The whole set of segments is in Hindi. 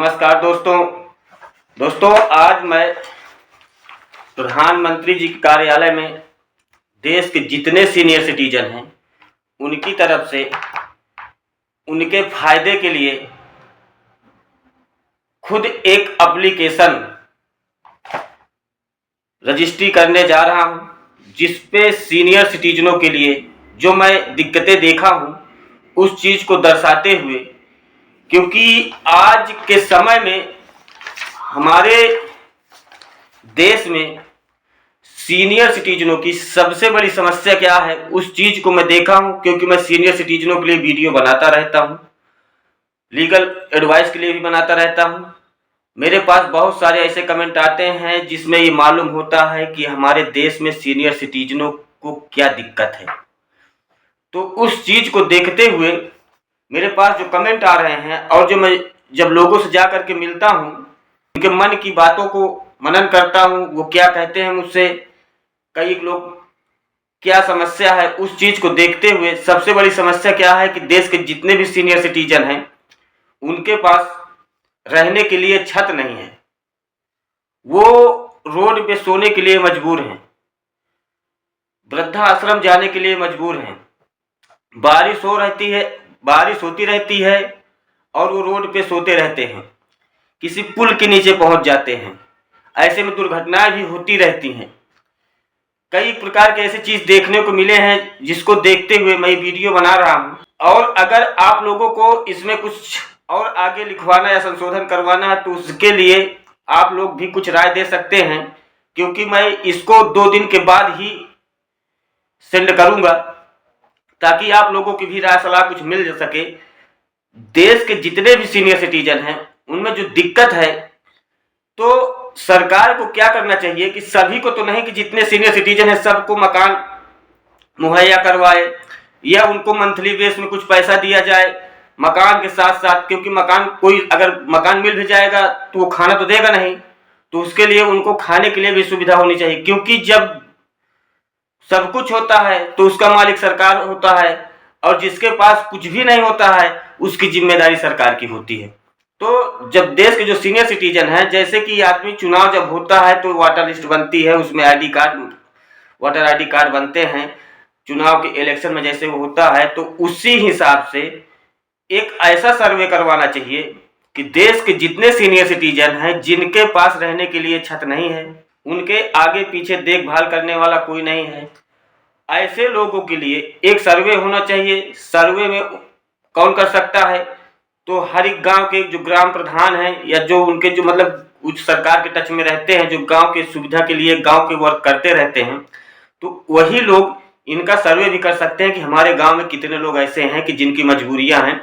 नमस्कार दोस्तों आज मैं प्रधानमंत्री जी के कार्यालय में देश के जितने सीनियर सिटीजन हैं उनकी तरफ से उनके फायदे के लिए खुद एक एप्लीकेशन रजिस्ट्री करने जा रहा हूं, जिस पे सीनियर सिटीजनों के लिए जो मैं दिक्कतें देखा हूं उस चीज़ को दर्शाते हुए, क्योंकि आज के समय में हमारे देश में सीनियर सिटीजनों की सबसे बड़ी समस्या क्या है उस चीज़ को मैं देखा हूं। क्योंकि मैं सीनियर सिटीजनों के लिए वीडियो बनाता रहता हूं, लीगल एडवाइस के लिए भी बनाता रहता हूं। मेरे पास बहुत सारे ऐसे कमेंट आते हैं जिसमें ये मालूम होता है कि हमारे देश में सीनियर सिटीजनों को क्या दिक्कत है। तो उस चीज़ को देखते हुए मेरे पास जो कमेंट आ रहे हैं और जो मैं जब लोगों से जा करके मिलता हूं, उनके मन की बातों को मनन करता हूं, वो क्या कहते हैं मुझसे, कई लोग क्या समस्या है, उस चीज़ को देखते हुए सबसे बड़ी समस्या क्या है कि देश के जितने भी सीनियर सिटीजन हैं उनके पास रहने के लिए छत नहीं है, वो रोड पे सोने के लिए मजबूर हैं, वृद्धाश्रम जाने के लिए मजबूर हैं। बारिश होती रहती है और वो रोड पे सोते रहते हैं, किसी पुल के नीचे पहुंच जाते हैं। ऐसे में दुर्घटनाएं भी होती रहती हैं। कई प्रकार के ऐसे चीज देखने को मिले हैं जिसको देखते हुए मैं वीडियो बना रहा हूं। और अगर आप लोगों को इसमें कुछ और आगे लिखवाना या संशोधन करवाना है तो उसके लिए आप लोग भी कुछ राय दे सकते हैं, क्योंकि मैं इसको 2 दिन के बाद ही सेंड करूंगा ताकि आप लोगों की भी राय सलाह कुछ मिल सके। देश के जितने भी सीनियर सिटीजन हैं उनमें जो दिक्कत है, तो सरकार को क्या करना चाहिए कि सभी को तो नहीं कि जितने सीनियर सिटीजन हैं सबको मकान मुहैया करवाए या उनको मंथली बेस में कुछ पैसा दिया जाए मकान के साथ साथ। क्योंकि मकान कोई अगर मकान मिल भी जाएगा तो वो खाना तो देगा नहीं, तो उसके लिए उनको खाने के लिए भी सुविधा होनी चाहिए। क्योंकि जब सब कुछ होता है तो उसका मालिक सरकार होता है और जिसके पास कुछ भी नहीं होता है उसकी जिम्मेदारी सरकार की होती है। तो जब देश के जो सीनियर सिटीजन हैं, जैसे कि आदमी चुनाव जब होता है तो वोटर लिस्ट बनती है, उसमें वोटर आईडी कार्ड बनते हैं। चुनाव के इलेक्शन में जैसे वो होता है तो उसी हिसाब से एक ऐसा सर्वे करवाना चाहिए कि देश के जितने सीनियर सिटीजन हैं जिनके पास रहने के लिए छत नहीं है, उनके आगे पीछे देखभाल करने वाला कोई नहीं है, ऐसे लोगों के लिए एक सर्वे होना चाहिए। सर्वे में कौन कर सकता है, तो हर एक गांव के जो ग्राम प्रधान हैं या जो उनके जो मतलब उच्च सरकार के टच में रहते हैं, जो गांव के सुविधा के लिए गांव के वर्क करते रहते हैं, तो वही लोग इनका सर्वे भी कर सकते हैं कि हमारे गांव में कितने लोग ऐसे हैं कि जिनकी मजबूरियां हैं।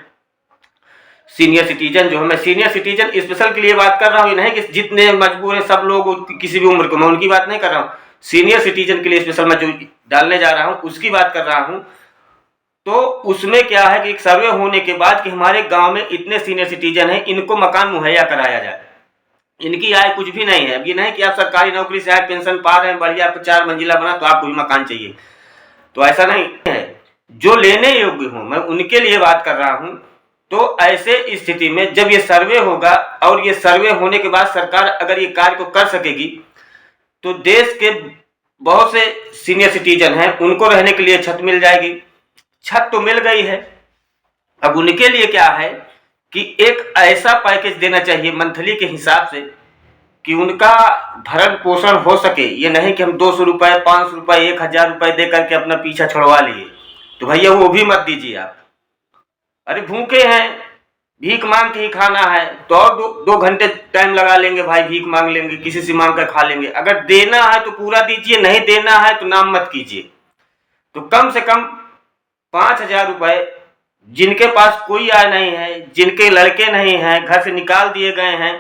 सीनियर सिटीजन जो है, मैं सीनियर सिटीजन स्पेशल के लिए बात कर रहा हूँ, नहीं कि जितने मजबूर हैं सब लोग किसी भी उम्र को, मैं उनकी बात नहीं कर रहा हूँ। सीनियर सिटीजन के लिए स्पेशल मैं जो डालने जा रहा हूँ उसकी बात कर रहा हूँ। तो उसमें क्या है कि एक सर्वे होने के बाद कि हमारे गांव में इतने सीनियर सिटीजन हैं, इनको मकान मुहैया कराया जाए। इनकी आय कुछ भी नहीं है। अब ये नहीं कि आप सरकारी नौकरी से आए पेंशन पा रहे हैं, बढ़िया आपको 4 मंजिला बना तो आपको भी मकान चाहिए, तो ऐसा नहीं है। जो लेने योग्य हो, मैं उनके लिए बात कर रहा हूँ। तो ऐसे स्थिति में जब ये सर्वे होगा और ये सर्वे होने के बाद सरकार अगर ये कार्य को कर सकेगी तो देश के बहुत से सीनियर सिटीजन हैं उनको रहने के लिए छत मिल जाएगी। छत तो मिल गई है, अब उनके लिए क्या है कि एक ऐसा पैकेज देना चाहिए मंथली के हिसाब से कि उनका भरण पोषण हो सके। ये नहीं कि हम 200 रुपये, 500 रुपये, 1000 रुपये दे करके अपना पीछा छुड़वा लिए, तो भैया वो भी मत दीजिए आप। अरे भूखे हैं, भीख मांग के ही खाना है तो और 2 घंटे टाइम लगा लेंगे भाई, भीख मांग लेंगे, किसी से मांग कर खा लेंगे। अगर देना है तो पूरा दीजिए, नहीं देना है तो नाम मत कीजिए। तो कम से कम 5000 रुपये, जिनके पास कोई आय नहीं है, जिनके लड़के नहीं हैं, घर से निकाल दिए गए हैं,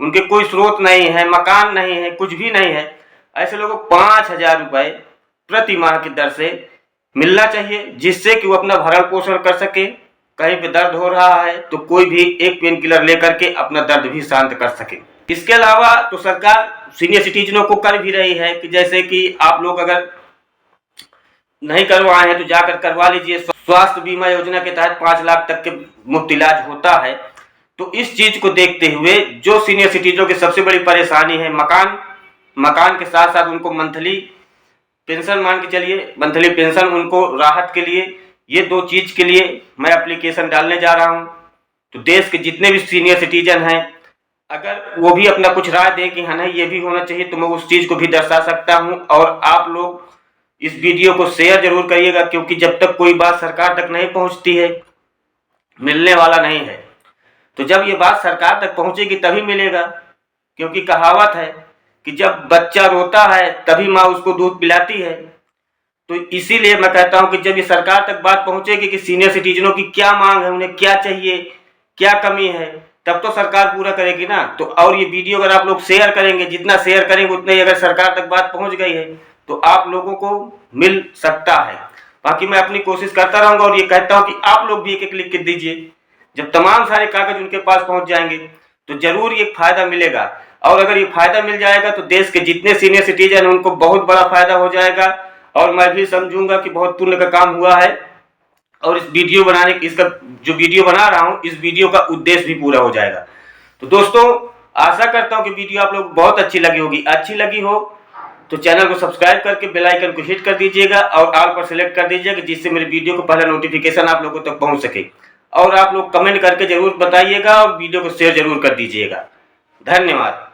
उनके कोई स्रोत नहीं है, मकान नहीं है, कुछ भी नहीं है, ऐसे लोगों को 5000 रुपये प्रति माह की दर से मिलना चाहिए, जिससे कि वो अपना भरण पोषण कर सके। कहीं पे दर्द हो रहा है तो कोई भी एक पेन किलर लेकर के अपना दर्द भी शांत कर सके। इसके अलावा तो सरकार सीनियर सिटीजनों को कर भी रही है कि जैसे कि आप लोग अगर नहीं करवाए हैं तो जाकर करवा लीजिए। स्वास्थ्य बीमा योजना के तहत 5 लाख तक के मुफ्त इलाज होता है। तो इस चीज को देखते हुए जो सीनियर सिटीजनों की सबसे बड़ी परेशानी है मकान के साथ साथ उनको मंथली पेंशन, मान के चलिए मंथली पेंशन, उनको राहत के लिए, ये 2 चीज के लिए मैं एप्लीकेशन डालने जा रहा हूं। तो देश के जितने भी सीनियर सिटीजन हैं, अगर वो भी अपना कुछ राय दें कि हाँ नहीं ये भी होना चाहिए, तो मैं उस चीज को भी दर्शा सकता हूं। और आप लोग इस वीडियो को शेयर जरूर करिएगा, क्योंकि जब तक कोई बात सरकार तक नहीं पहुंचती है, मिलने वाला नहीं है। तो जब ये बात सरकार तक पहुंचेगी तभी मिलेगा, क्योंकि कहावत है कि जब बच्चा रोता है तभी माँ उसको दूध पिलाती है। तो इसीलिए मैं कहता हूं कि जब ये सरकार तक बात पहुंचेगी कि सीनियर सिटीजनों की क्या मांग है, उन्हें क्या चाहिए, क्या कमी है, तब तो सरकार पूरा करेगी ना। तो और ये वीडियो अगर आप लोग शेयर करेंगे, जितना शेयर करेंगे उतना ही अगर सरकार तक बात पहुंच गई है तो आप लोगों को मिल सकता है। बाकी मैं अपनी कोशिश करता रहूंगा और ये कहता हूं कि आप लोग भी एक लिख के दीजिए। जब तमाम सारे कागज उनके पास पहुंच जाएंगे तो जरूर ये फायदा मिलेगा। और अगर ये फायदा मिल जाएगा तो देश के जितने सीनियर सिटीजन हैं उनको बहुत बड़ा फायदा हो जाएगा, और मैं भी समझूंगा कि बहुत पुण्य का काम हुआ है। और इस वीडियो बनाने, इसका जो वीडियो बना रहा हूं, इस वीडियो का उद्देश्य भी पूरा हो जाएगा। तो दोस्तों, आशा करता हूं कि वीडियो आप लोग बहुत अच्छी लगी होगी। अच्छी लगी हो तो चैनल को सब्सक्राइब करके बेल आइकन को हिट कर दीजिएगा और ऑल पर सिलेक्ट कर दीजिएगा, जिससे मेरे वीडियो को पहला नोटिफिकेशन आप लोगों तक पहुंच सके। और आप लोग कमेंट करके जरूर बताइएगा और वीडियो को शेयर जरूर कर दीजिएगा। धन्यवाद।